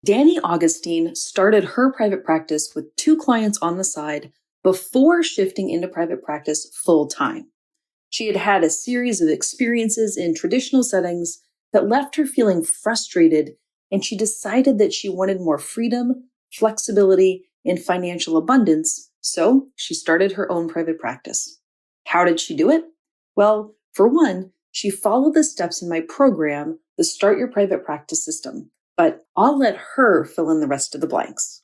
Danni Augustine started her private practice with 2 clients on the side before shifting into private practice full time. She had had a series of experiences in traditional settings that left her feeling frustrated, and she decided that she wanted more freedom, flexibility, and financial abundance, so she started her own private practice. How did she do it? Well, for one, she followed the steps in my program, the Start Your Private Practice System, but I'll let her fill in the rest of the blanks.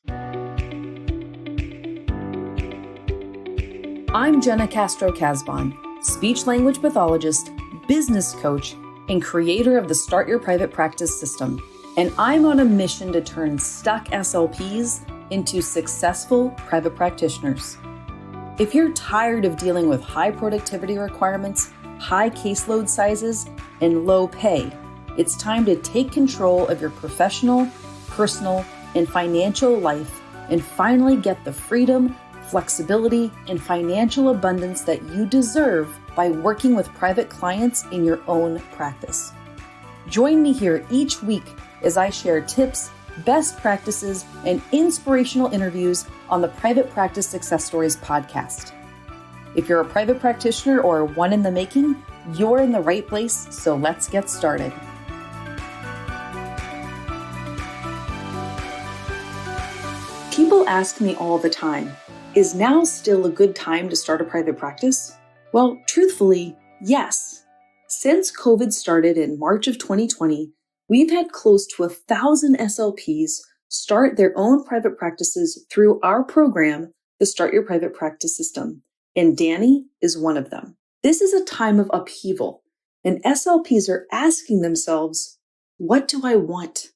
I'm Jenna Castro-Casbon, speech-language pathologist, business coach, and creator of the Start Your Private Practice System, and I'm on a mission to turn stuck SLPs into successful private practitioners. If you're tired of dealing with high productivity requirements, high caseload sizes, and low pay, it's time to take control of your professional, personal, and financial life and finally get the freedom, flexibility, and financial abundance that you deserve by working with private clients in your own practice. Join me here each week as I share tips, best practices, and inspirational interviews on the Private Practice Success Stories podcast. If you're a private practitioner or one in the making, you're in the right place, so let's get started. People ask me all the time, is now still a good time to start a private practice? Well, truthfully, yes. Since COVID started in March of 2020, we've had close to 1,000 SLPs start their own private practices through our program, the Start Your Private Practice System, and Danni is one of them. This is a time of upheaval, and SLPs are asking themselves, what do I want?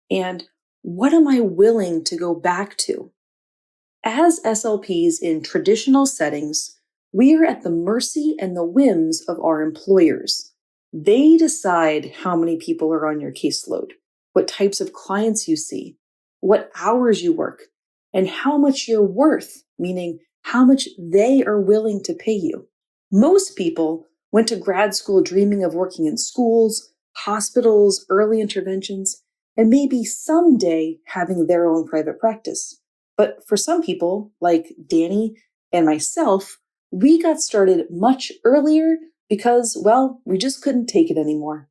And what am I willing to go back to? As SLPs in traditional settings, we are at the mercy and the whims of our employers. They decide how many people are on your caseload, what types of clients you see, what hours you work, and how much you're worth, meaning how much they are willing to pay you. Most people went to grad school dreaming of working in schools, hospitals, early interventions, and maybe someday having their own private practice. But for some people, like Danni and myself, we got started much earlier because, well, we just couldn't take it anymore.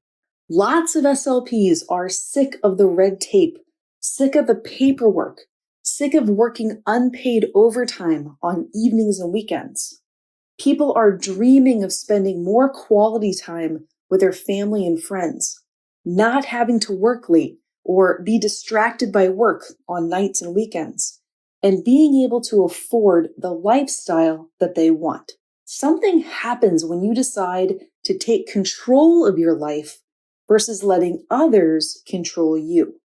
Lots of SLPs are sick of the red tape, sick of the paperwork, sick of working unpaid overtime on evenings and weekends. People are dreaming of spending more quality time with their family and friends, not having to work late or be distracted by work on nights and weekends, and being able to afford the lifestyle that they want. Something happens when you decide to take control of your life versus letting others control you.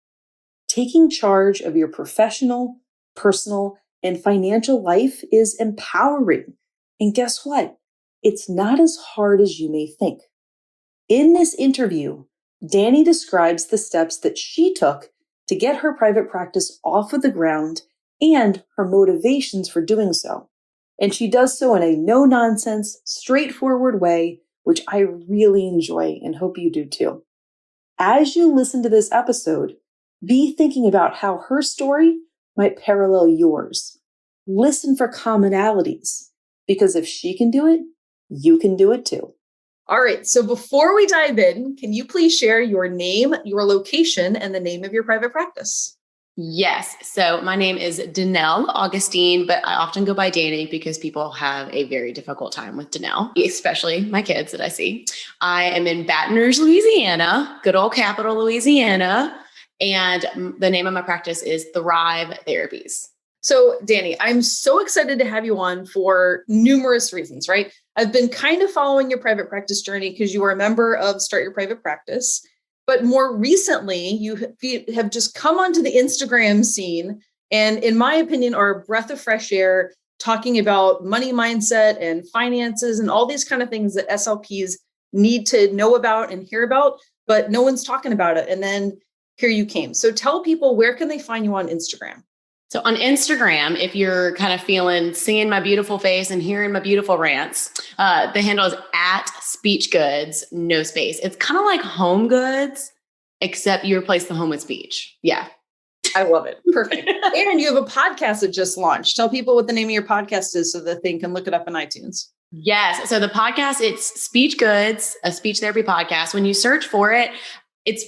Taking charge of your professional, personal, and financial life is empowering. And guess what? It's not as hard as you may think. In this interview, Danni describes the steps that she took to get her private practice off of the ground and her motivations for doing so. And she does so in a no-nonsense, straightforward way, which I really enjoy and hope you do too. As you listen to this episode, be thinking about how her story might parallel yours. Listen for commonalities, because if she can do it, you can do it too. All right. So before we dive in, can you please share your name, your location, and the name of your private practice? Yes. So my name is Danni Augustine, but I often go by Danni because people have a very difficult time with Danni, especially my kids that I see. I am in Baton Rouge, Louisiana, good old capital Louisiana. And the name of my practice is Thrive Therapies. So Danni, I'm so excited to have you on for numerous reasons, right? I've been kind of following your private practice journey because you are a member of Start Your Private Practice. But more recently, you have just come onto the Instagram scene and, in my opinion, are a breath of fresh air talking about money mindset and finances and all these kind of things that SLPs need to know about and hear about, but no one's talking about it. And then here you came. So tell people, where can they find you on Instagram? So on Instagram, if you're kind of seeing my beautiful face and hearing my beautiful rants, the handle is @speechgoods, no space. It's kind of like Home Goods, except you replace the home with speech. Yeah. I love it. Perfect. And you have a podcast that just launched. Tell people what the name of your podcast is so that they can look it up in iTunes. Yes. So the podcast, it's Speech Goods, a speech therapy podcast. When you search for it, it's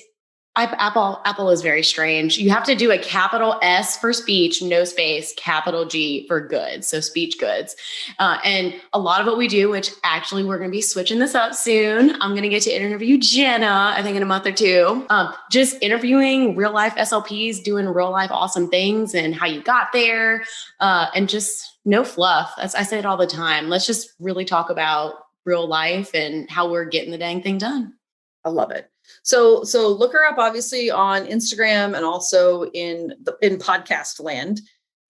Apple is very strange. You have to do a capital S for speech, no space, capital G for goods. So Speech Goods. And a lot of what we do, which actually we're going to be switching this up soon. I'm going to get to interview Jenna, I think in a month or two. Just interviewing real life SLPs, doing real life awesome things and how you got there. And just no fluff. I say it all the time. Let's just really talk about real life and how we're getting the dang thing done. I love it. So look her up obviously on Instagram and also in podcast land.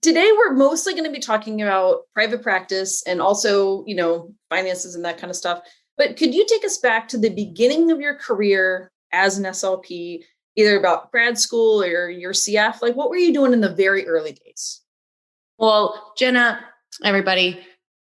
Today, we're mostly going to be talking about private practice and also, finances and that kind of stuff. But could you take us back to the beginning of your career as an SLP, either about grad school or your CF? Like, what were you doing in the very early days? Well, Jenna, everybody,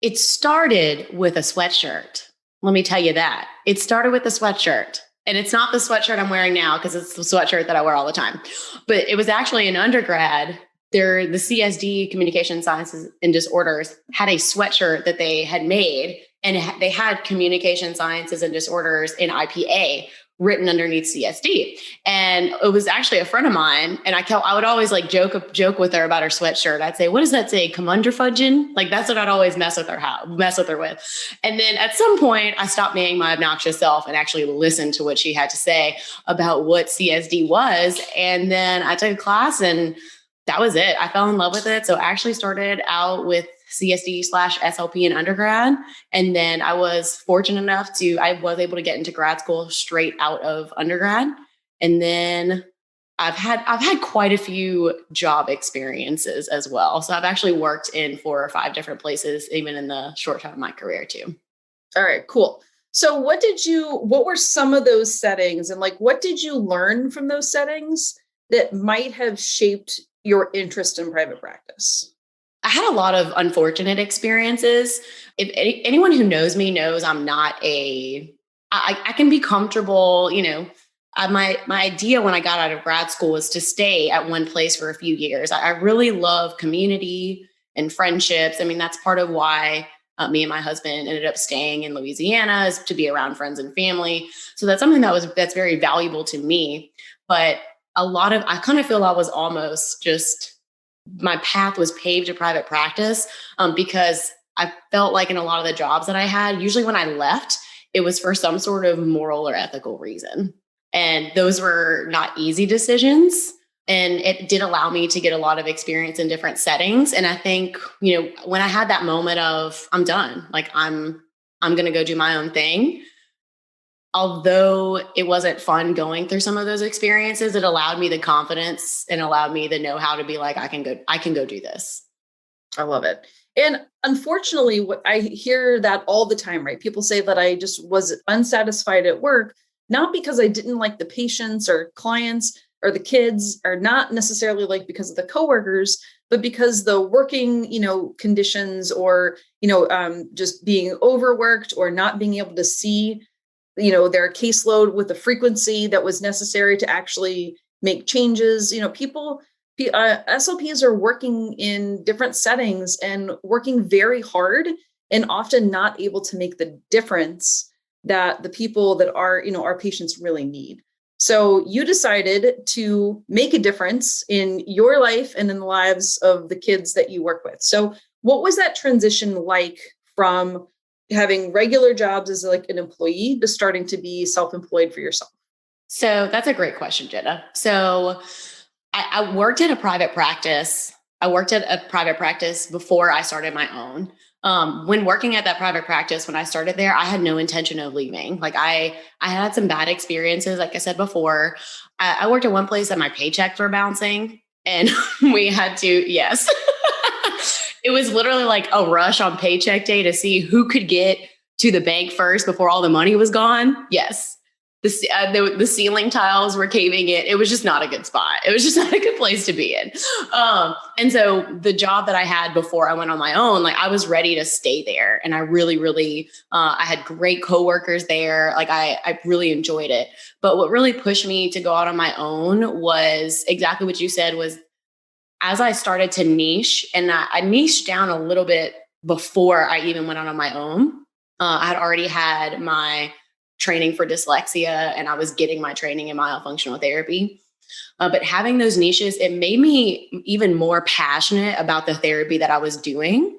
it started with a sweatshirt. Let me tell you that. It started with a sweatshirt. And it's not the sweatshirt I'm wearing now because it's the sweatshirt that I wear all the time. But it was actually an undergrad. The CSD, Communication Sciences and Disorders, had a sweatshirt that they had made. And they had Communication Sciences and Disorders in IPA written underneath CSD. And it was actually a friend of mine. And I would always like joke with her about her sweatshirt. I'd say, what does that say? Come under fudging? Like that's what I'd always mess with her with. And then at some point I stopped being my obnoxious self and actually listened to what she had to say about what CSD was. And then I took a class and that was it. I fell in love with it. So I actually started out with CSD/SLP in undergrad. And then I was fortunate enough I was able to get into grad school straight out of undergrad. And then I've had quite a few job experiences as well. So I've actually worked in 4 or 5 different places, even in the short time of my career too. All right, cool. So what were some of those settings and like, what did you learn from those settings that might have shaped your interest in private practice? I had a lot of unfortunate experiences. If anyone who knows me knows I'm not I can be comfortable, my idea when I got out of grad school was to stay at one place for a few years. I really love community and friendships. I mean, that's part of why me and my husband ended up staying in Louisiana, is to be around friends and family. So that's something that's very valuable to me. But I kind of feel I was almost just, my path was paved to private practice because I felt like in a lot of the jobs that I had, usually when I left, it was for some sort of moral or ethical reason. And those were not easy decisions. And it did allow me to get a lot of experience in different settings. And I think, when I had that moment of, I'm done, like I'm going to go do my own thing. Although it wasn't fun going through some of those experiences, it allowed me the confidence and allowed me the know-how to be like, I can go do this. I love it. And unfortunately, what I hear that all the time, right? People say that I just was unsatisfied at work, not because I didn't like the patients or clients or the kids, or not necessarily like because of the coworkers, but because the working, conditions or, just being overworked or not being able to see their caseload with the frequency that was necessary to actually make changes. SLPs are working in different settings and working very hard and often not able to make the difference that the people that are, our patients really need. So you decided to make a difference in your life and in the lives of the kids that you work with. So what was that transition like from having regular jobs as like an employee to starting to be self-employed for yourself? So that's a great question, Jenna. So I worked at a private practice. I worked at a private practice before I started my own. When working at that private practice, when I started there, I had no intention of leaving. Like I had some bad experiences. Like I said before, I worked at one place that my paychecks were bouncing and we had to, yes. It was literally like a rush on paycheck day to see who could get to the bank first before all the money was gone. Yes. The ceiling tiles were caving in. It was just not a good spot. It was just not a good place to be in. And so the job that I had before I went on my own, like I was ready to stay there. And I really, really, I had great coworkers there. Like I really enjoyed it. But what really pushed me to go out on my own was exactly what you said, was as I started to niche, and I niched down a little bit before I even went out on my own. I had already had my training for dyslexia, and I was getting my training in myofunctional therapy. But having those niches, it made me even more passionate about the therapy that I was doing.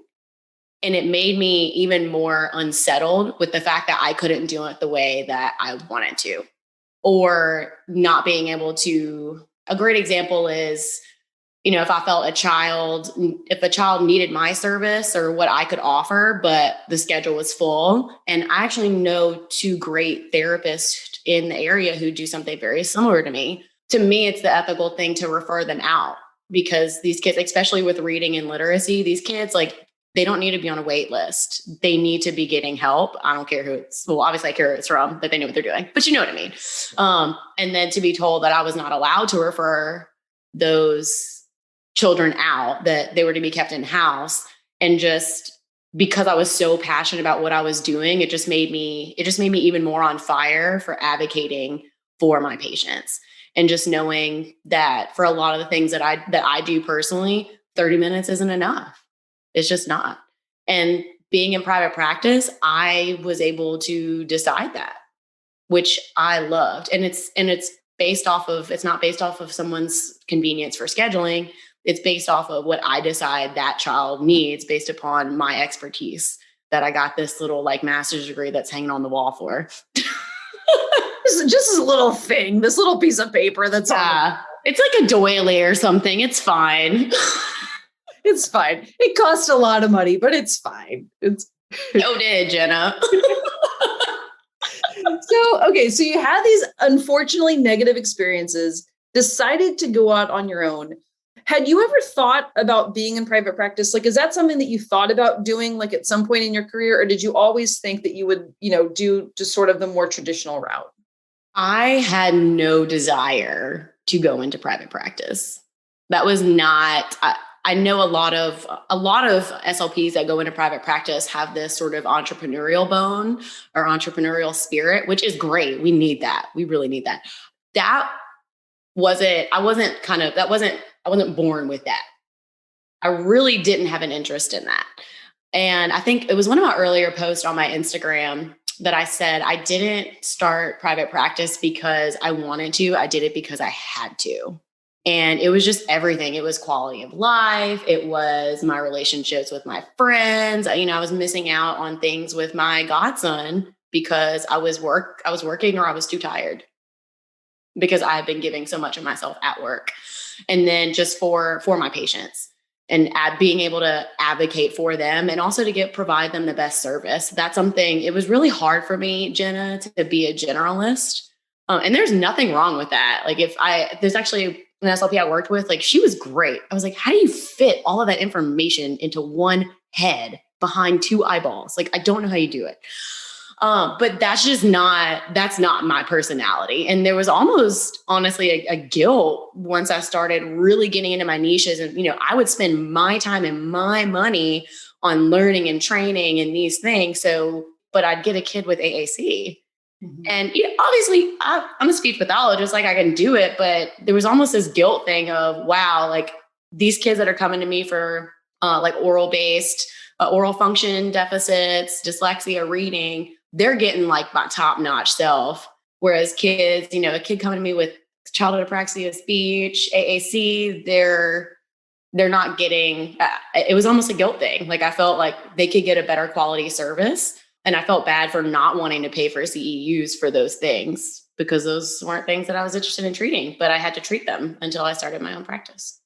And it made me even more unsettled with the fact that I couldn't do it the way that I wanted to, or not being able to. A great example is, if I felt if a child needed my service or what I could offer, but the schedule was full. And I actually know 2 great therapists in the area who do something very similar to me. To me, it's the ethical thing to refer them out, because these kids, especially with reading and literacy, these kids, they don't need to be on a wait list. They need to be getting help. I don't care who obviously I care who it's from, but they know what they're doing, but you know what I mean? And then to be told that I was not allowed to refer those children out, that they were to be kept in house. And just because I was so passionate about what I was doing, it just made me even more on fire for advocating for my patients. And just knowing that for a lot of the things that I do personally, 30 minutes isn't enough. It's just not. And being in private practice, I was able to decide that, which I loved. And it's not based off of someone's convenience for scheduling. It's based off of what I decide that child needs based upon my expertise that I got this little master's degree that's hanging on the wall for. Just this little thing, this little piece of paper that's on. It's like a doily or something. It's fine. It's fine. It costs a lot of money, but it's fine. Noted, Jenna. So you had these unfortunately negative experiences, decided to go out on your own. Had you ever thought about being in private practice? Is that something that you thought about doing at some point in your career, or did you always think that you would, do just sort of the more traditional route? I had no desire to go into private practice. That was not. I know a lot of SLPs that go into private practice have this sort of entrepreneurial bone or entrepreneurial spirit, which is great. We need that. We really need that. I wasn't born with that. I really didn't have an interest in that. And I think it was one of my earlier posts on my Instagram that I said, I didn't start private practice because I wanted to. I did it because I had to. And it was just everything. It was quality of life. It was my relationships with my friends. I was missing out on things with my godson because I was working or I was too tired because I had been giving so much of myself at work. And then just for my patients and being able to advocate for them and also to provide them the best service. That's something, it was really hard for me, Jenna, to be a generalist. And there's nothing wrong with that. There's actually an SLP I worked with, she was great. I was like, how do you fit all of that information into one head behind 2 eyeballs? I don't know how you do it. But that's not my personality. And there was almost honestly a guilt once I started really getting into my niches. And, I would spend my time and my money on learning and training and these things. But I'd get a kid with AAC. Mm-hmm. And obviously I'm a speech pathologist, I can do it, but there was almost this guilt thing of, wow, these kids that are coming to me for oral function deficits, dyslexia, reading, they're getting my top notch self. Whereas kids, a kid coming to me with childhood apraxia, speech, AAC, they're not getting, it was almost a guilt thing. I felt like they could get a better quality service. And I felt bad for not wanting to pay for CEUs for those things because those weren't things that I was interested in treating, but I had to treat them until I started my own practice.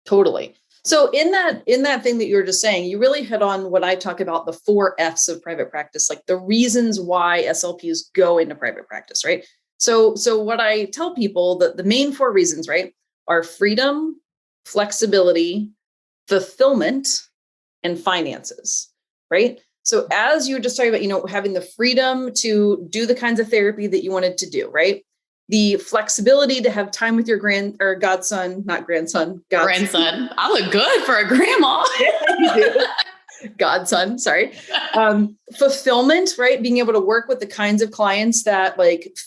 Totally. So in that thing that you were just saying, you really hit on what I talk about, the 4 F's of private practice, the reasons why SLPs go into private practice, right? So what I tell people that the main 4 reasons, right, are freedom, flexibility, fulfillment, and finances, right? So as you were just talking about, having the freedom to do the kinds of therapy that you wanted to do, right? The flexibility to have time with your godson. Grandson. I look good for a grandma. You do. Godson, sorry. Fulfillment, right? Being able to work with the kinds of clients that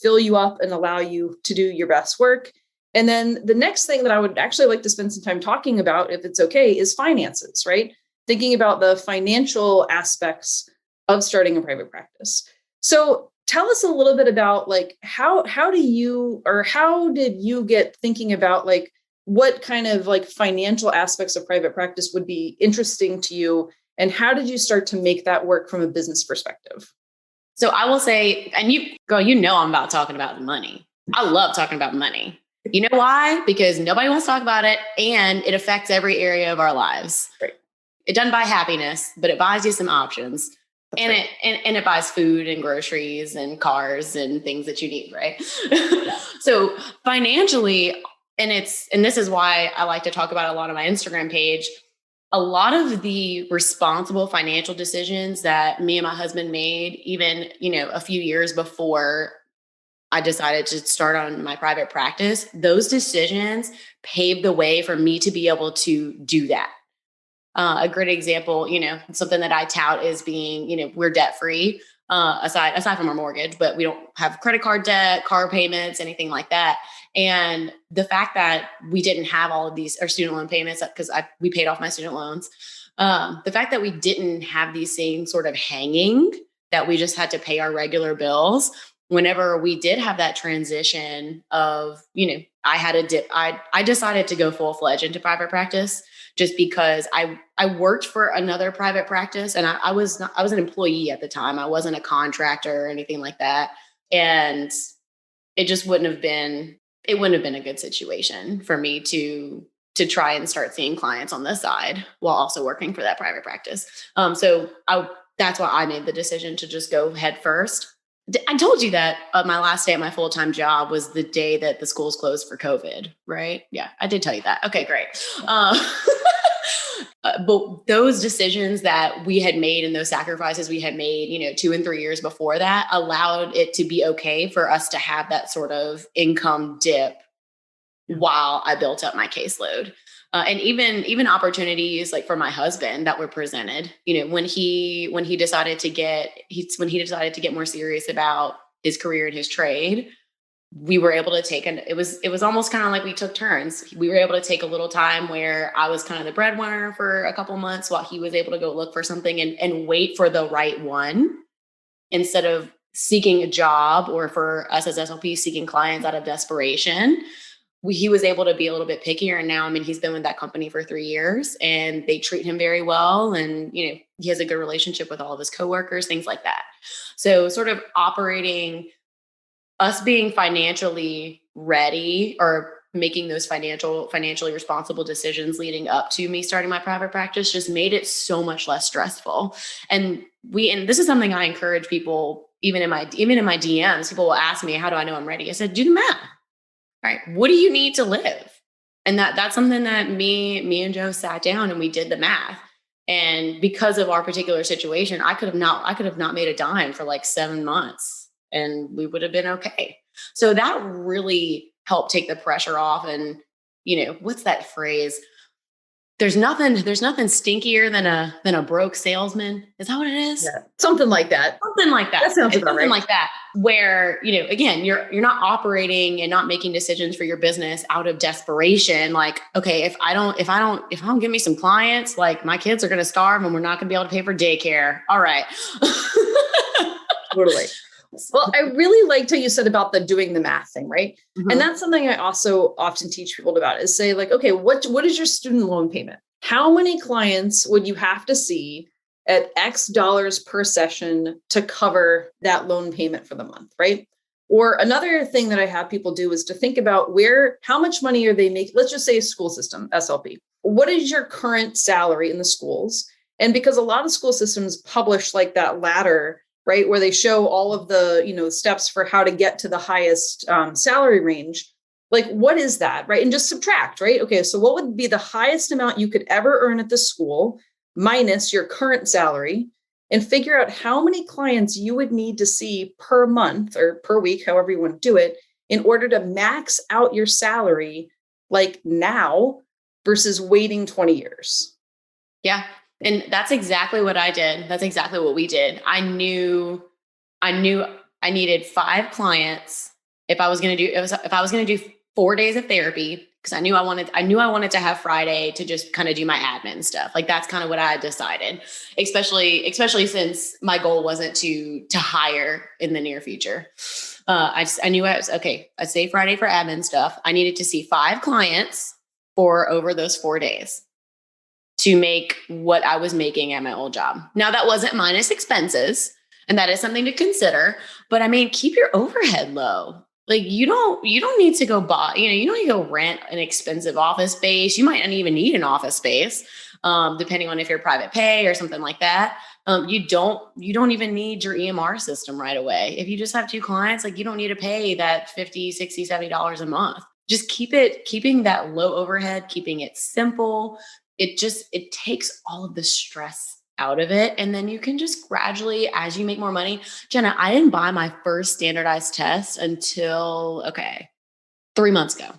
fill you up and allow you to do your best work. And then the next thing that I would actually like to spend some time talking about, if it's okay, is finances, right? Thinking about the financial aspects of starting a private practice. So tell us a little bit about like how did you get thinking about like what kind of like financial aspects of private practice would be interesting to you, and how did you start to make that work from a business perspective? So I will say, and I'm about talking about the money. I love talking about money. You know why? Because nobody wants to talk about it, and it affects every area of our lives. Right. It doesn't buy happiness, but it buys you some options. That's and right. it buys food and groceries and cars and things that you need, right? So financially, and this is why I like to talk about a lot on my Instagram page. A lot of the responsible financial decisions that me and my husband made, even, a few years before I decided to start on my private practice, those decisions paved the way for me to be able to do that. A great example, something that I tout is being, we're debt free, aside from our mortgage, but we don't have credit card debt, car payments, anything like that. And the fact that we didn't have all of these our student loan payments, because we paid off my student loans, the fact that we didn't have these same sort of hanging, that we just had to pay our regular bills. Whenever we did have that transition of, I had a dip, I decided to go full fledged into private practice just because I worked for another private practice, and I was an employee at the time. I wasn't a contractor or anything like that. And it wouldn't have been a good situation for me to try and start seeing clients on the side while also working for that private practice. That's why I made the decision to just go head first. I told you that my last day at my full-time job was the day that the schools closed for COVID, right? Yeah, I did tell you that. Okay, great. But those decisions that we had made and those sacrifices we had made, 2 and 3 years before that, allowed it to be okay for us to have that sort of income dip while I built up my caseload. And even opportunities like for my husband that were presented, when he decided to get more serious about his career and his trade, we were able to it was almost kind of like we took turns. We were able to take a little time where I was kind of the breadwinner for a couple months while he was able to go look for something and wait for the right one, instead of seeking a job, or for us as SLP seeking clients out of desperation. He was able to be a little bit pickier. And now, he's been with that company for 3 years and they treat him very well. And, he has a good relationship with all of his coworkers, things like that. So sort of us being financially ready, or making those financially responsible decisions leading up to me starting my private practice, just made it so much less stressful. And this is something I encourage people, even in my DMs, people will ask me, how do I know I'm ready? I said, do the math. Right. What do you need to live? And that's something that me and Joe sat down and we did the math. And because of our particular situation, I could have not made a dime for like 7 months and we would have been okay. So that really helped take the pressure off. And, what's that phrase? There's nothing stinkier than a broke salesman. Is that what it is? Yeah, something like that. Something like that. That sounds about something right. like that, where, again, you're not operating and not making decisions for your business out of desperation. Like, okay, if I don't get me some clients, like my kids are going to starve and we're not going to be able to pay for daycare. All right. Totally. Well, I really liked how you said about the doing the math thing, right? Mm-hmm. And that's something I also often teach people about, is say like, okay, what is your student loan payment? How many clients would you have to see at X dollars per session to cover that loan payment for the month, right? Or another thing that I have people do is to think about how much money are they making? Let's just say school system, SLP. What is your current salary in the schools? And because a lot of school systems publish like that ladder, right, where they show all of the, steps for how to get to the highest salary range. Like, what is that, right? And just subtract, right? Okay, so what would be the highest amount you could ever earn at the school minus your current salary, and figure out how many clients you would need to see per month or per week, however you want to do it, in order to max out your salary like now versus waiting 20 years. Yeah. And that's exactly what I did. That's exactly what we did. I knew I needed 5 clients if I was going to do 4 days of therapy because I knew I wanted to have Friday to just kind of do my admin stuff. Like that's kind of what I had decided, especially since my goal wasn't to hire in the near future. I knew I was okay. I'd say Friday for admin stuff. I needed to see 5 clients for over those 4 days to make what I was making at my old job. Now that wasn't minus expenses, and that is something to consider, but I mean, keep your overhead low. Like you don't need to go buy, you don't need to go rent an expensive office space. You might not even need an office space, depending on if you're private pay or something like that. You don't even need your EMR system right away. If you just have 2 clients, like you don't need to pay that $50, $60, $70 a month. Just keeping that low overhead, keeping it simple. It takes all of the stress out of it. And then you can just gradually, as you make more money. Jenna, I didn't buy my first standardized test until, 3 months ago.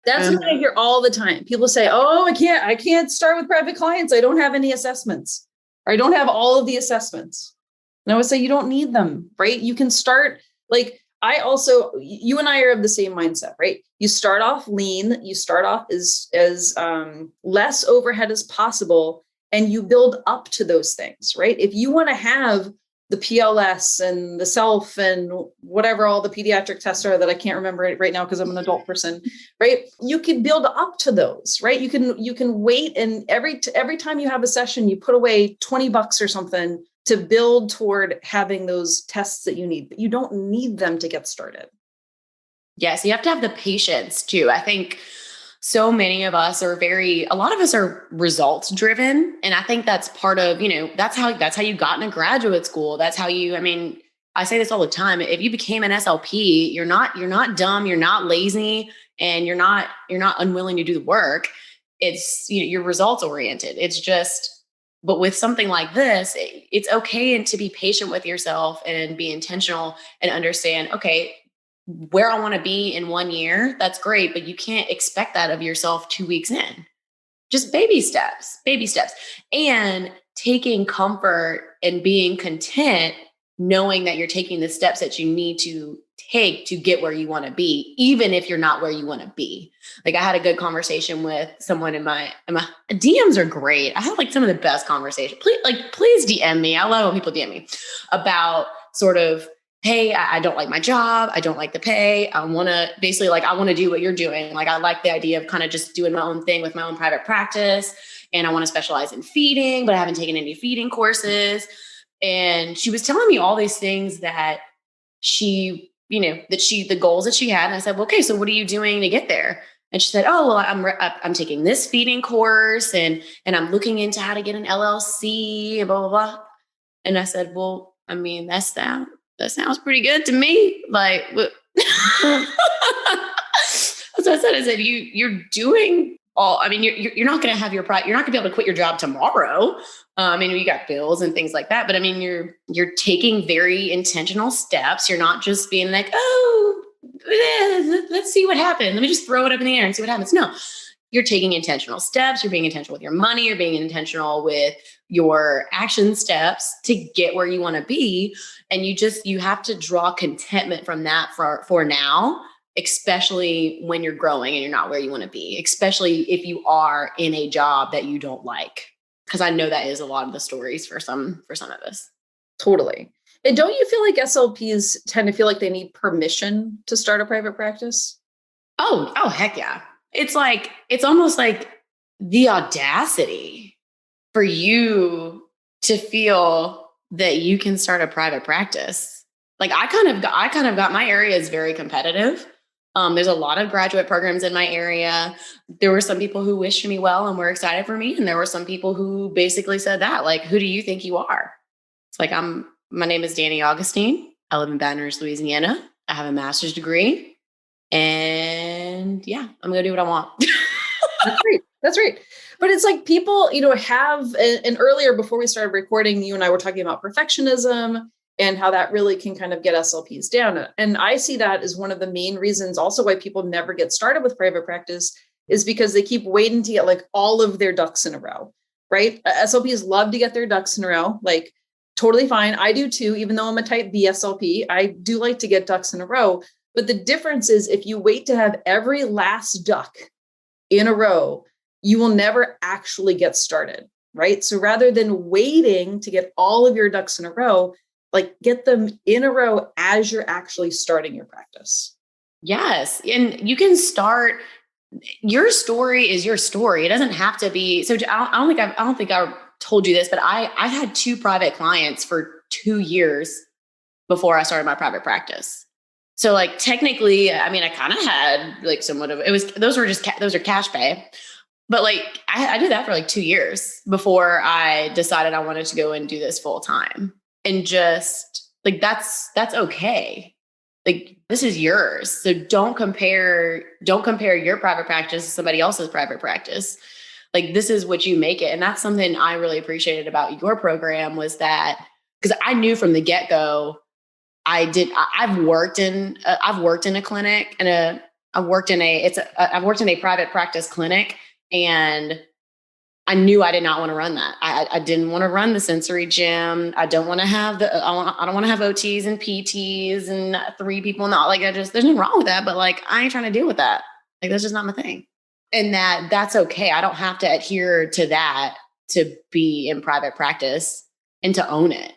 That's what I hear all the time. People say, oh, I can't start with private clients. I don't have any assessments, or I don't have all of the assessments. And I would say you don't need them, right? You can start you and I are of the same mindset, right? You start off lean, you start off as less overhead as possible, and you build up to those things, right? If you want to have the PLS and the self and whatever all the pediatric tests are that I can't remember right now because I'm an adult person, right? You can build up to those, right? You can wait, and every time you have a session, you put away $20 or something to build toward having those tests that you need, but you don't need them to get started. Yes, you have to have the patience too. I think so many of us a lot of us are results driven. And I think that's part of, that's how you got into graduate school. That's how I say this all the time. If you became an SLP, you're not dumb, you're not lazy, and you're not unwilling to do the work. It's, you're results oriented. It's just, but with something like this, it's okay to be patient with yourself and be intentional and understand, okay, where I want to be in 1 year, that's great, but you can't expect that of yourself 2 weeks in. Just baby steps, and taking comfort and being content, knowing that you're taking the steps that you need to take to get where you want to be, even if you're not where you want to be. Like I had a good conversation with someone in my DMs are great. I have like some of the best conversations. Please DM me. I love when people DM me about sort of, hey, I don't like my job. I don't like the pay. I want to do what you're doing. Like, I like the idea of kind of just doing my own thing with my own private practice. And I want to specialize in feeding, but I haven't taken any feeding courses. And she was telling me all these things that the goals that she had. And I said, well, okay, so what are you doing to get there? And she said, oh, well, I'm taking this feeding course and I'm looking into how to get an LLC and blah, blah, blah. And I said, well, I mean, that sounds pretty good to me. Like, that's what I said. I said, you're doing all, I mean, you're not going to have you're not going to be able to quit your job tomorrow. You got bills and things like that, but I mean, you're taking very intentional steps. You're not just being like, oh, let's see what happens. Let me just throw it up in the air and see what happens. No, you're taking intentional steps. You're being intentional with your money. You're being intentional with your action steps to get where you want to be. And you have to draw contentment from that for now, especially when you're growing and you're not where you want to be, especially if you are in a job that you don't like. Because I know that is a lot of the stories for some of us. Totally. And don't you feel like SLPs tend to feel like they need permission to start a private practice? Oh, heck yeah. It's almost like the audacity for you to feel that you can start a private practice. Like I kind of got my area is very competitive. There's a lot of graduate programs in my area. There were some people who wished me well and were excited for me. And there were some people who basically said that, like, who do you think you are? It's like, my name is Danni Augustine. I live in Baton Rouge, Louisiana. I have a master's degree. And yeah, I'm going to do what I want. That's right. But it's like people, have, and earlier before we started recording, you and I were talking about perfectionism and how that really can kind of get SLPs down. And I see that as one of the main reasons also why people never get started with private practice is because they keep waiting to get like all of their ducks in a row, right? SLPs love to get their ducks in a row, like totally fine. I do too, even though I'm a type B SLP, I do like to get ducks in a row. But the difference is if you wait to have every last duck in a row, you will never actually get started, right? So rather than waiting to get all of your ducks in a row, like get them in a row as you're actually starting your practice. Yes. And you can start, your story is your story. It doesn't have to be. So I don't think I told you this, but I had 2 private clients for 2 years before I started my private practice. So like technically, I mean, I kind of had like somewhat of, those are cash pay, but like I did that for like 2 years before I decided I wanted to go and do this full time. And just like, that's okay. Like this is yours. So don't compare your private practice to somebody else's private practice. Like this is what you make it. And that's something I really appreciated about your program was that, because I knew from the get-go, I've worked in a clinic and I've worked in a private practice clinic, and I knew I did not want to run that. I didn't want to run the sensory gym. I don't want to have I don't want to have OTs and PTs and 3 people. Not like there's nothing wrong with that, but like, I ain't trying to deal with that. Like, that's just not my thing. And that's okay. I don't have to adhere to that to be in private practice and to own it.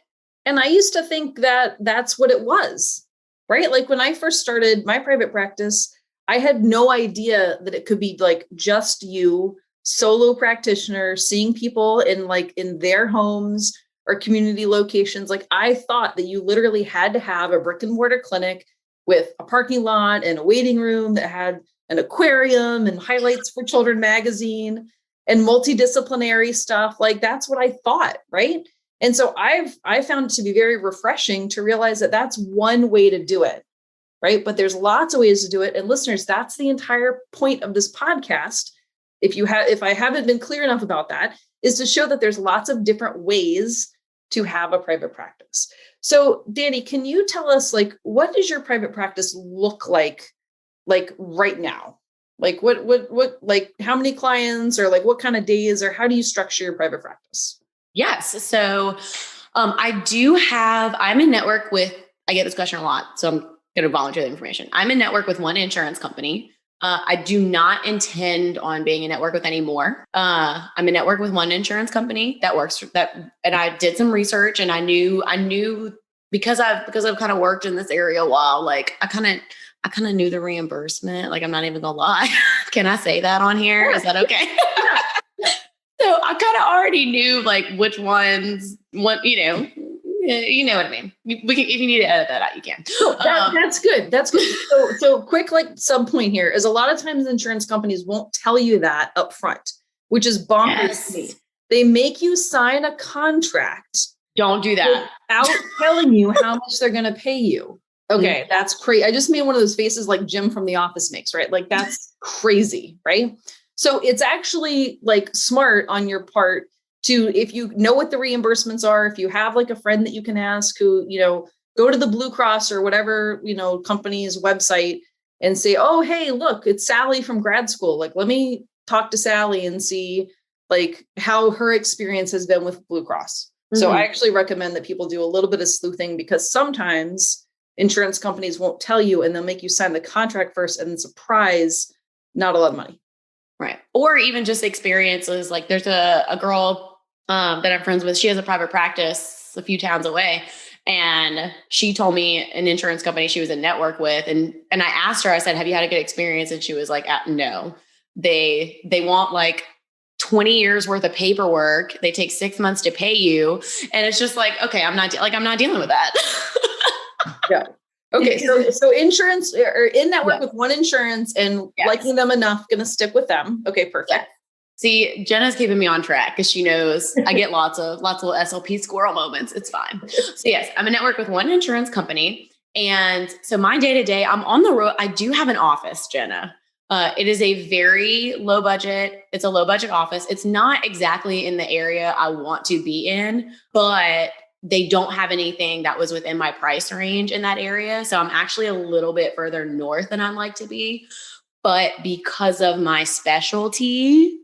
And I used to think that that's what it was, right? Like when I first started my private practice, I had no idea that it could be like just you, solo practitioner, seeing people in their homes or community locations. Like I thought that you literally had to have a brick and mortar clinic with a parking lot and a waiting room that had an aquarium and highlights for children magazine and multidisciplinary stuff. Like that's what I thought, right? And so I found it to be very refreshing to realize that that's one way to do it, right? But there's lots of ways to do it. And listeners, that's the entire point of this podcast. If I haven't been clear enough about that, is to show that there's lots of different ways to have a private practice. So Danni, can you tell us like, what does your private practice look like right now? Like what, like how many clients or like what kind of days or how do you structure your private practice? Yes. So I'm in network with, I get this question a lot, so I'm going to volunteer the information. I'm in network with one insurance company. I do not intend on being in network with any more. I'm in network with one insurance company that works that, and I did some research and I knew because I've kind of worked in this area a while, like I kind of knew the reimbursement. Like, I'm not even gonna lie. Can I say that on here? Is that okay? So I kind of already knew like which ones, you know what I mean? We can, if you need to edit that out, you can. That's good. That's good. So quick, like sub point here is a lot of times insurance companies won't tell you that up front, which is bonkers to me. They make you sign a contract. Don't do that. Without telling you how much they're going to pay you. Okay. Mm-hmm. That's crazy. I just made one of those faces like Jim from The Office makes, right? Like that's crazy, right? So it's actually like smart on your part to, if you know what the reimbursements are, if you have like a friend that you can ask who, go to the Blue Cross or whatever, company's website and say, oh, hey, look, it's Sally from grad school. Like, let me talk to Sally and see like how her experience has been with Blue Cross. Mm-hmm. So I actually recommend that people do a little bit of sleuthing because sometimes insurance companies won't tell you and they'll make you sign the contract first and then surprise, not a lot of money. Right. Or even just experiences. Like there's a girl that I'm friends with. She has a private practice a few towns away. And she told me an insurance company she was in network with. And I asked her, I said, have you had a good experience? And she was like, no, they want like 20 years worth of paperwork. They take 6 months to pay you. And it's just like, okay, I'm not dealing with that. Yeah. Okay. So insurance or in network with one insurance and liking them enough, going to stick with them. Okay. Perfect. Yeah. See, Jenna's keeping me on track because she knows I get lots of SLP squirrel moments. It's fine. So yes, I'm in network with one insurance company. And so my day-to-day, I'm on the road. I do have an office, Jenna. It is a very low budget. It's a low budget office. It's not exactly in the area I want to be in, but they don't have anything that was within my price range in that area. So I'm actually a little bit further north than I'd like to be. But because of my specialty,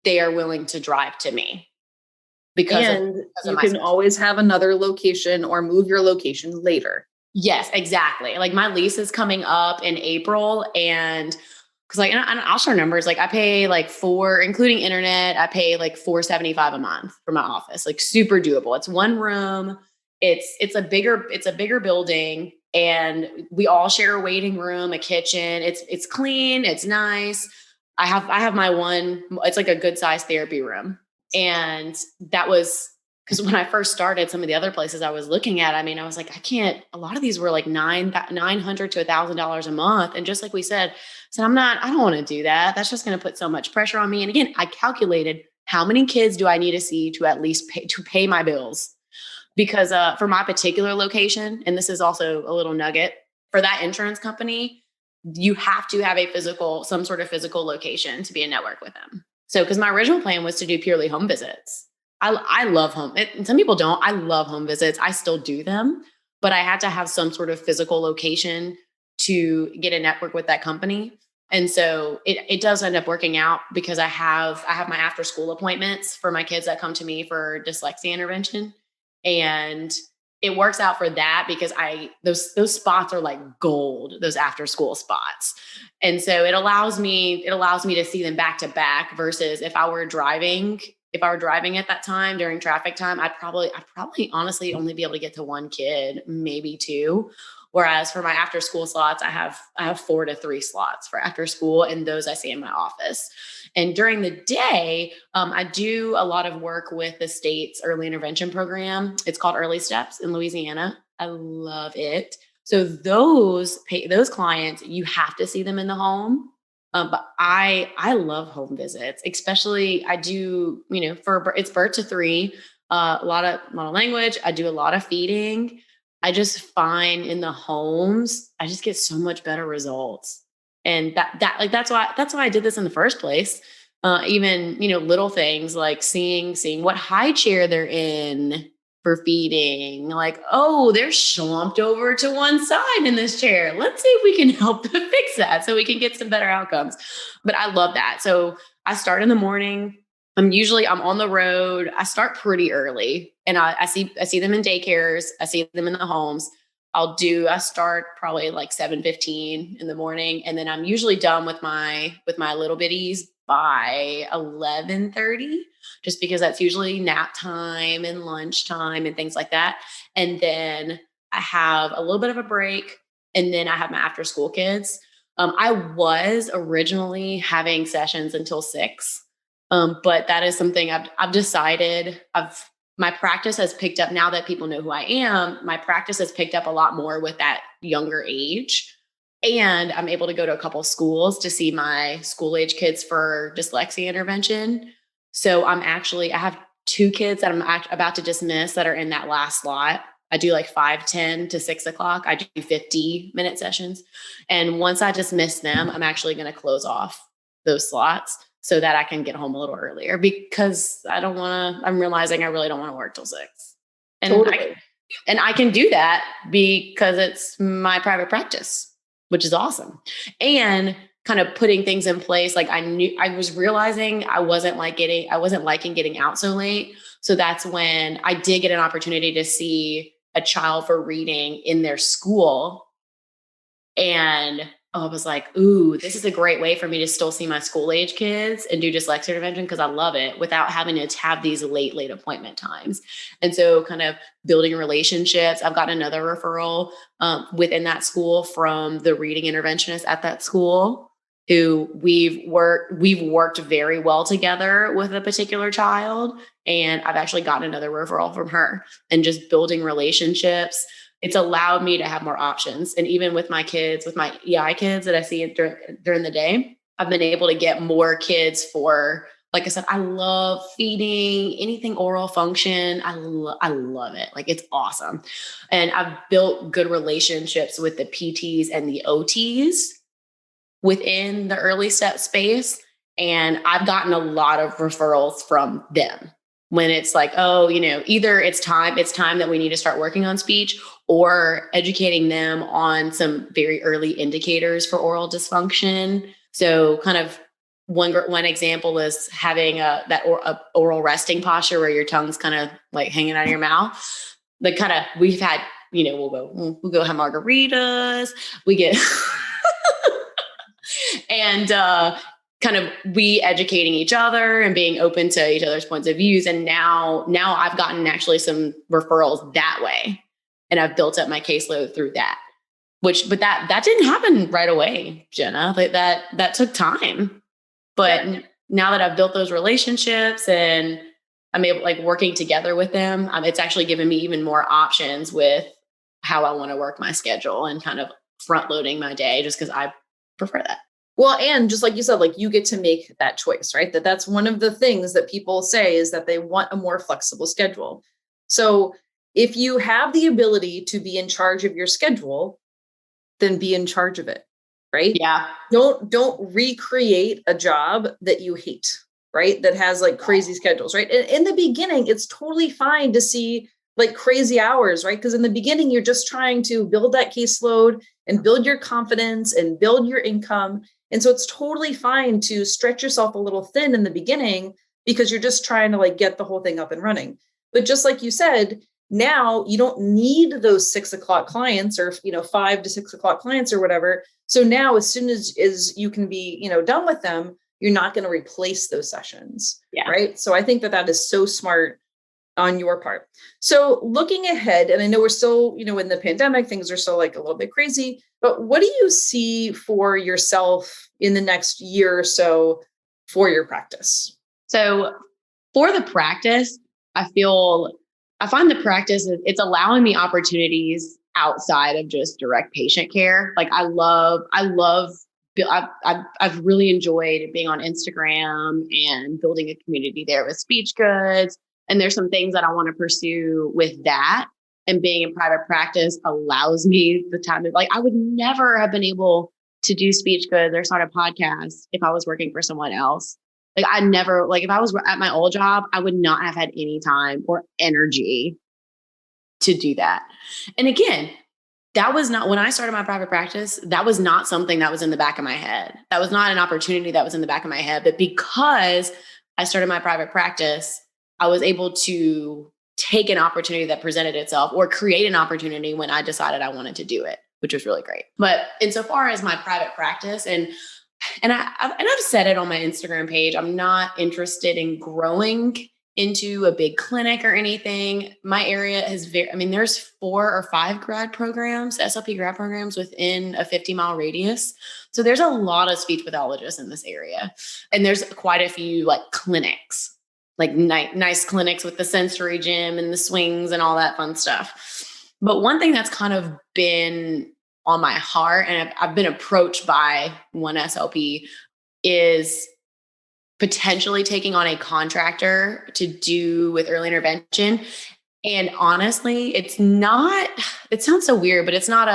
they are willing to drive to me. Because you can always have another location or move your location later. Yes, exactly. Like my lease is coming up in April, and because like, and I'll share numbers. Like I pay like including internet, I pay like $475 a month for my office. Like super doable. It's one room. It's a bigger building, and we all share a waiting room, a kitchen. It's clean. It's nice. I have my one. It's like a good sized therapy room, and that was because when I first started, some of the other places I was looking at, I mean, I was like, I can't, a lot of these were like $900 to $1,000 a month. And just like we said, so I don't want to do that. That's just going to put so much pressure on me. And again, I calculated how many kids do I need to see to at least pay my bills? Because for my particular location, and this is also a little nugget for that insurance company, you have to have some sort of physical location to be a network with them. So, because my original plan was to do purely home visits. I love and some people don't. I love home visits. I still do them, but I had to have some sort of physical location to get a network with that company. And so it does end up working out because I have my after school appointments for my kids that come to me for dyslexia intervention. And it works out for that because those spots are like gold, those after school spots. And so it allows me to see them back to back versus if I were driving at that time during traffic time, I'd probably honestly only be able to get to one kid, maybe two. Whereas for my after school slots, I have 4 to 3 slots for after school, and those I see in my office. And during the day, I do a lot of work with the state's early intervention program. It's called Early Steps in Louisiana. I love it. So those clients, you have to see them in the home. But I love home visits, especially I do, it's birth to 3, a lot of language. I do a lot of feeding. I just find in the homes, I just get so much better results. And that's why I did this in the first place. Even, little things like seeing what high chair they're in for feeding, like, oh, they're slumped over to one side in this chair. Let's see if we can help to fix that so we can get some better outcomes. But I love that. So I start in the morning. I'm on the road. I start pretty early, and I see them in daycares. I see them in the homes. I start probably like 7:15 in the morning. And then I'm usually done with my little bitties by 11:30, just because that's usually nap time and lunch time and things like that. And then I have a little bit of a break, and then I have my after school kids. I was originally having sessions until 6. But that is something I've decided my practice has picked up now that people know who I am. My practice has picked up a lot more with that younger age. And I'm able to go to a couple of schools to see my school age kids for dyslexia intervention. So I have 2 kids that I'm about to dismiss that are in that last slot. I do like 5:10 to 6 o'clock. I do 50-minute sessions. And once I dismiss them, I'm actually going to close off those slots so that I can get home a little earlier, because I'm realizing I really don't want to work till 6. And Totally. I can do that because it's my private practice, which is awesome. And kind of putting things in place. Like I was realizing I wasn't liking getting out so late. So that's when I did get an opportunity to see a child for reading in their school. And I was like, ooh, this is a great way for me to still see my school age kids and do dyslexia intervention, because I love it, without having to have these late appointment times. And so kind of building relationships. I've got another referral within that school from the reading interventionist at that school, who we've worked very well together with a particular child. And I've actually gotten another referral from her, and just building relationships. It's allowed me to have more options. And even with my kids, with my EI kids that I see during the day, I've been able to get more kids for, like I said, I love feeding, anything oral function. I love it. Like, it's awesome. And I've built good relationships with the PTs and the OTs within the early step space. And I've gotten a lot of referrals from them when it's like, oh, either it's time that we need to start working on speech, or educating them on some very early indicators for oral dysfunction. So kind of one example is having a oral resting posture where your tongue's kind of like hanging out of your mouth. We've had we'll go have margaritas. We get and kind of we educating each other and being open to each other's points of views. And now I've gotten actually some referrals that way, and I've built up my caseload through that. But that didn't happen right away, Jenna. Like that took time. But now that I've built those relationships and I'm able, like, working together with them, it's actually given me even more options with how I want to work my schedule and kind of front loading my day, just because I prefer that. Well, and just like you said, like, you get to make that choice, right? That's one of the things that people say is that they want a more flexible schedule. So if you have the ability to be in charge of your schedule, then be in charge of it, right? Yeah. Don't recreate a job that you hate, right? That has like crazy schedules, right? In the beginning, it's totally fine to see like crazy hours, right? Because in the beginning, you're just trying to build that caseload and build your confidence and build your income. And so it's totally fine to stretch yourself a little thin in the beginning because you're just trying to like get the whole thing up and running. But just like you said, now you don't need those 6 o'clock clients or, 5 to 6 o'clock clients or whatever. So now as soon as you can be, done with them, you're not going to replace those sessions. Yeah. Right. So I think that is so smart on your part. So looking ahead, and I know we're still, in the pandemic, things are still like a little bit crazy, but what do you see for yourself in the next year or so for your practice? So for the practice, I find the practice, it's allowing me opportunities outside of just direct patient care. Like I've really enjoyed being on Instagram and building a community there with speech goods. And there's some things that I want to pursue with that. And being in private practice allows me the time to, like, I would never have been able to do speech goods or start a podcast if I was working for someone else. Like if I was at my old job, I would not have had any time or energy to do that. And again, that was not, when I started my private practice, that was not something that was in the back of my head. That was not an opportunity that was in the back of my head. But because I started my private practice, I was able to take an opportunity that presented itself or create an opportunity when I decided I wanted to do it, which was really great. But insofar as my private practice, and I've said it on my Instagram page, I'm not interested in growing into a big clinic or anything. My area is there's 4 or 5 grad programs, SLP grad programs within a 50-mile radius. So there's a lot of speech pathologists in this area. And there's quite a few like clinics, like nice clinics with the sensory gym and the swings and all that fun stuff. But one thing that's kind of been on my heart, and I've been approached by one SLP, is potentially taking on a contractor to do with early intervention. And honestly, it sounds so weird, but it's not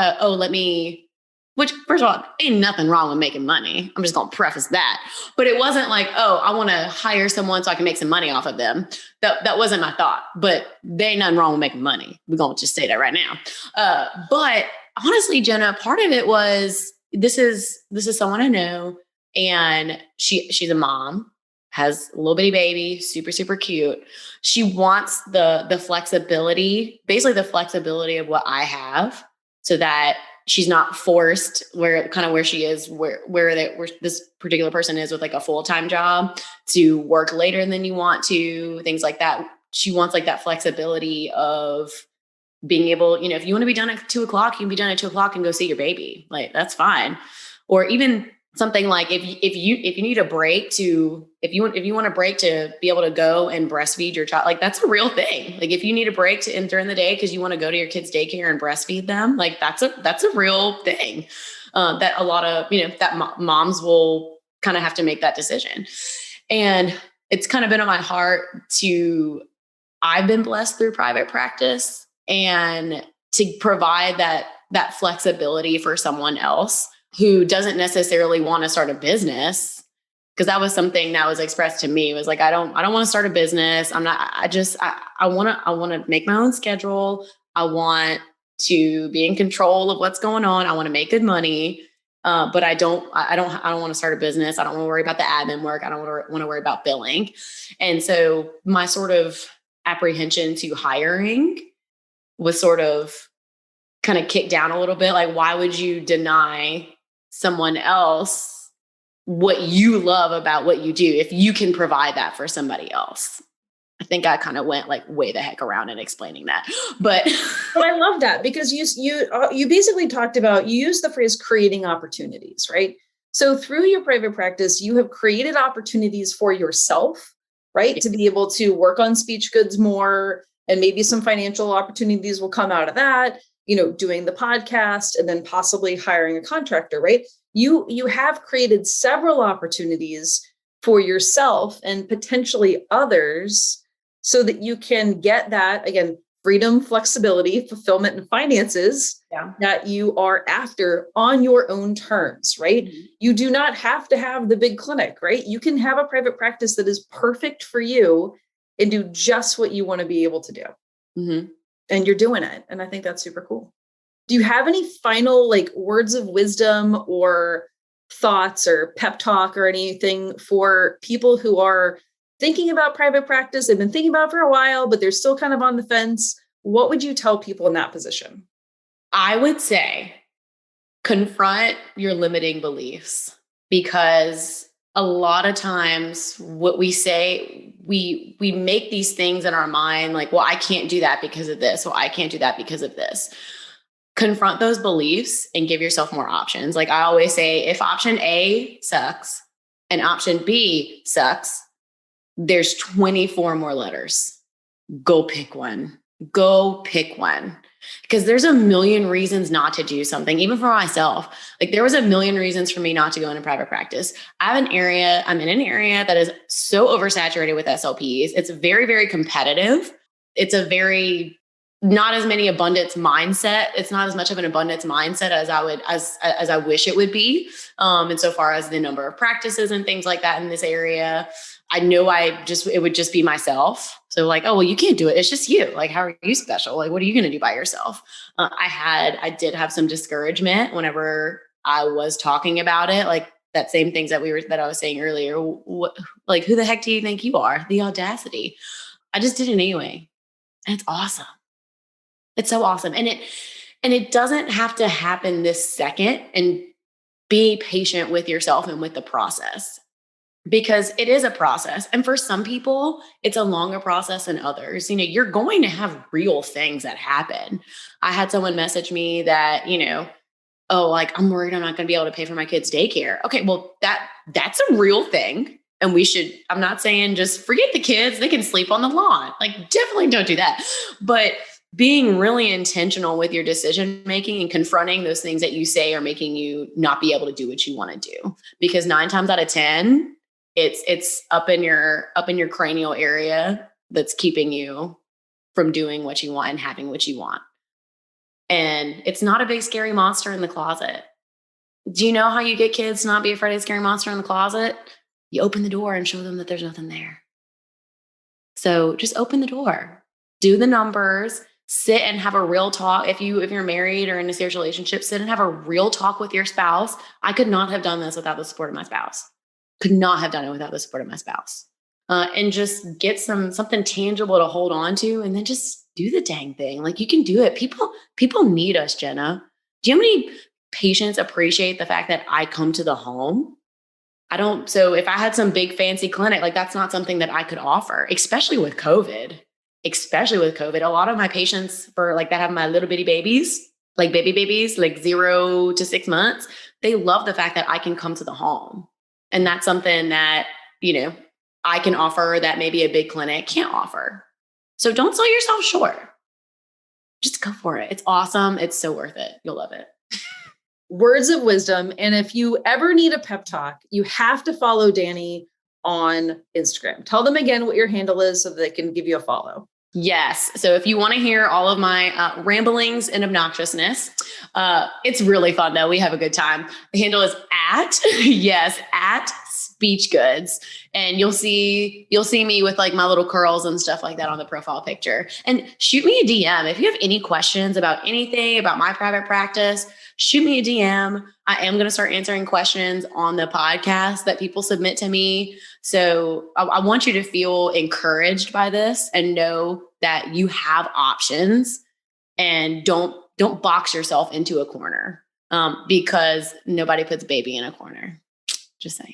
which first of all, ain't nothing wrong with making money. I'm just going to preface that. But it wasn't like, I want to hire someone so I can make some money off of them. That wasn't my thought, but there ain't nothing wrong with making money. We're going to just say that right now. But honestly, Jenna, part of it was, this is someone I know, and she's a mom, has a little bitty baby, super, super cute. She wants the flexibility, basically the flexibility of what I have, so that she's not forced where she is, where this particular person is with like a full-time job, to work later than you want to, things like that. She wants like that flexibility of being able, if you want to be done at 2 o'clock, you can be done at 2 o'clock and go see your baby. Like, that's fine. Or even something like if you need a break if you want a break to be able to go and breastfeed your child, like that's a real thing. Like if you need a break during the day because you want to go to your kid's daycare and breastfeed them, like that's a real thing that a lot of, moms will kind of have to make that decision. And it's kind of been on my heart I've been blessed through private practice and to provide that flexibility for someone else who doesn't necessarily want to start a business. Because that was something that was expressed to me. It was like, I don't want to start a business. I want to make my own schedule. I want to be in control of what's going on. I want to make good money. But I don't want to start a business. I don't want to worry about the admin work. I don't want to worry about billing. And so my sort of apprehension to hiring was sort of kind of kicked down a little bit. Like, why would you deny someone else what you love about what you do if you can provide that for somebody else? I think I kind of went like way the heck around in explaining that, but I love that because you basically talked about, you used the phrase creating opportunities, right? So through your private practice, you have created opportunities for yourself, right? Yeah. To be able to work on speech goods more, and maybe some financial opportunities will come out of that, doing the podcast and then possibly hiring a contractor, right? You have created several opportunities for yourself and potentially others so that you can get that, again, freedom, flexibility, fulfillment, and finances that you are after on your own terms, right? Mm-hmm. You do not have to have the big clinic, right? You can have a private practice that is perfect for you and do just what you want to be able to do. Mm-hmm. And you're doing it. And I think that's super cool. Do you have any final words of wisdom or thoughts or pep talk or anything for people who are thinking about private practice? They've been thinking about it for a while, but they're still kind of on the fence. What would you tell people in that position? I would say confront your limiting beliefs, because a lot of times what we say, we make these things in our mind like, well, I can't do that because of this. Well, I can't do that because of this. Confront those beliefs and give yourself more options. Like I always say, if option A sucks and option B sucks, there's 24 more letters. Go pick one. Go pick one. Because there's a million reasons not to do something, even for myself. Like there was a million reasons for me not to go into private practice. I'm in an area that is so oversaturated with SLPs. It's very, very competitive. It's a very not as many abundance mindset. It's not as much of an abundance mindset as I wish it would be. Insofar as the number of practices and things like that in this area, I know it would just be myself. So like, oh, well, you can't do it. It's just you. Like, how are you special? Like, what are you going to do by yourself? I did have some discouragement whenever I was talking about it. Like that same things that I was saying earlier. Like, who the heck do you think you are? The audacity. I just did it anyway. And it's awesome. It's so awesome. And it doesn't have to happen this second, and be patient with yourself and with the process, because it is a process. And for some people, it's a longer process than others. You're going to have real things that happen. I had someone message me that, oh, like, I'm worried I'm not going to be able to pay for my kids' daycare. Okay, well, that's a real thing. And I'm not saying just forget the kids, they can sleep on the lawn. Like, definitely don't do that. But being really intentional with your decision making and confronting those things that you say are making you not be able to do what you want to do. Because 9 times out of 10, it's up in your cranial area that's keeping you from doing what you want and having what you want. And it's not a big scary monster in the closet. Do you know how you get kids to not be afraid of a scary monster in the closet? You open the door and show them that there's nothing there. So just open the door, do the numbers, sit and have a real talk. If you're married or in a serious relationship, sit and have a real talk with your spouse. I could not have done this without the support of my spouse. Could not have done it without the support of my spouse. And just get something tangible to hold on to, and then just do the dang thing. Like, you can do it. People need us, Jenna. Do you know how many patients appreciate the fact that I come to the home? I don't. So if I had some big fancy clinic, like, that's not something that I could offer, especially with COVID. A lot of my patients that have my little bitty babies, like baby babies, like 0 to 6 months, they love the fact that I can come to the home. And that's something that, I can offer that maybe a big clinic can't offer. So don't sell yourself short. Just go for it. It's awesome. It's so worth it. You'll love it. Words of wisdom. And if you ever need a pep talk, you have to follow Danni on Instagram. Tell them again what your handle is so that they can give you a follow. Yes. So if you want to hear all of my ramblings and obnoxiousness, it's really fun though. We have a good time. The handle is at Speech Goods. And you'll see me with like my little curls and stuff like that on the profile picture. And shoot me a DM. If you have any questions about anything about my private practice, shoot me a DM. I am going to start answering questions on the podcast that people submit to me. So I want you to feel encouraged by this and know that you have options, and don't don't box yourself into a corner because nobody puts baby in a corner. Just saying.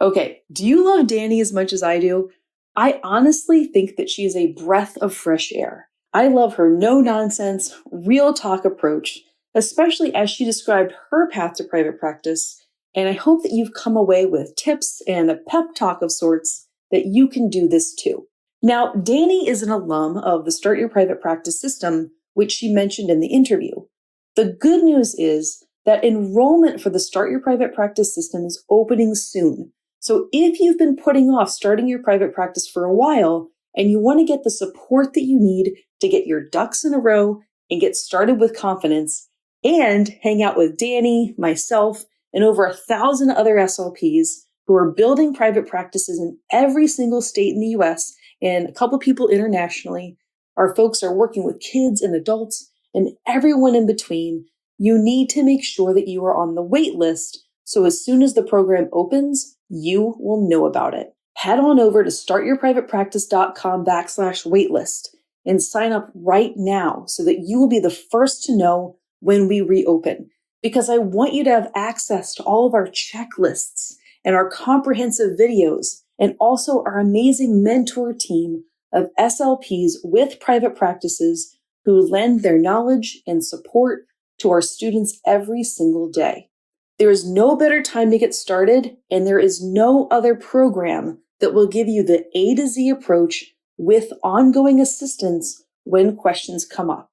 Okay, do you love Danni as much as I do? I honestly think that she is a breath of fresh air. I love her no-nonsense, real talk approach, especially as she described her path to private practice, and I hope that you've come away with tips and a pep talk of sorts that you can do this too. Now, Danni is an alum of the Start Your Private Practice system, which she mentioned in the interview. The good news is that enrollment for the Start Your Private Practice system is opening soon. So if you've been putting off starting your private practice for a while and you want to get the support that you need to get your ducks in a row and get started with confidence and hang out with Danni, myself, and over 1,000 other SLPs who are building private practices in every single state in the US and a couple people internationally, our folks are working with kids and adults and everyone in between, you need to make sure that you are on the wait list so as soon as the program opens, you will know about it. Head on over to startyourprivatepractice.com/waitlist and sign up right now so that you will be the first to know when we reopen. Because I want you to have access to all of our checklists and our comprehensive videos and also our amazing mentor team of SLPs with private practices who lend their knowledge and support to our students every single day. There is no better time to get started, and there is no other program that will give you the A to Z approach with ongoing assistance when questions come up.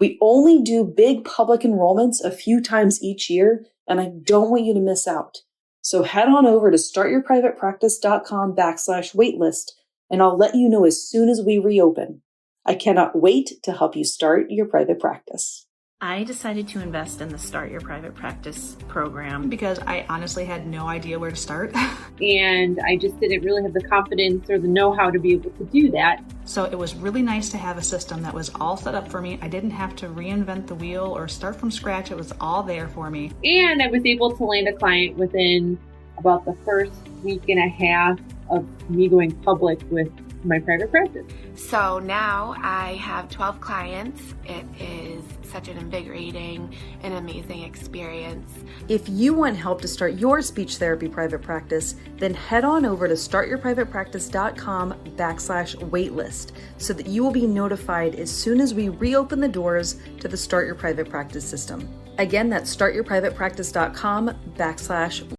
We only do big public enrollments a few times each year, and I don't want you to miss out. So head on over to startyourprivatepractice.com/waitlist, and I'll let you know as soon as we reopen. I cannot wait to help you start your private practice. I decided to invest in the Start Your Private Practice program because I honestly had no idea where to start. And I just didn't really have the confidence or the know-how to be able to do that. So it was really nice to have a system that was all set up for me. I didn't have to reinvent the wheel or start from scratch. It was all there for me. And I was able to land a client within about the first week and a half of me going public with my private practice. So now I have 12 clients. It is such an invigorating and amazing experience. If you want help to start your speech therapy private practice, then head on over to startyourprivatepractice.com/waitlist so that you will be notified as soon as we reopen the doors to the Start Your Private Practice system. Again, that's startyourprivatepractice.com/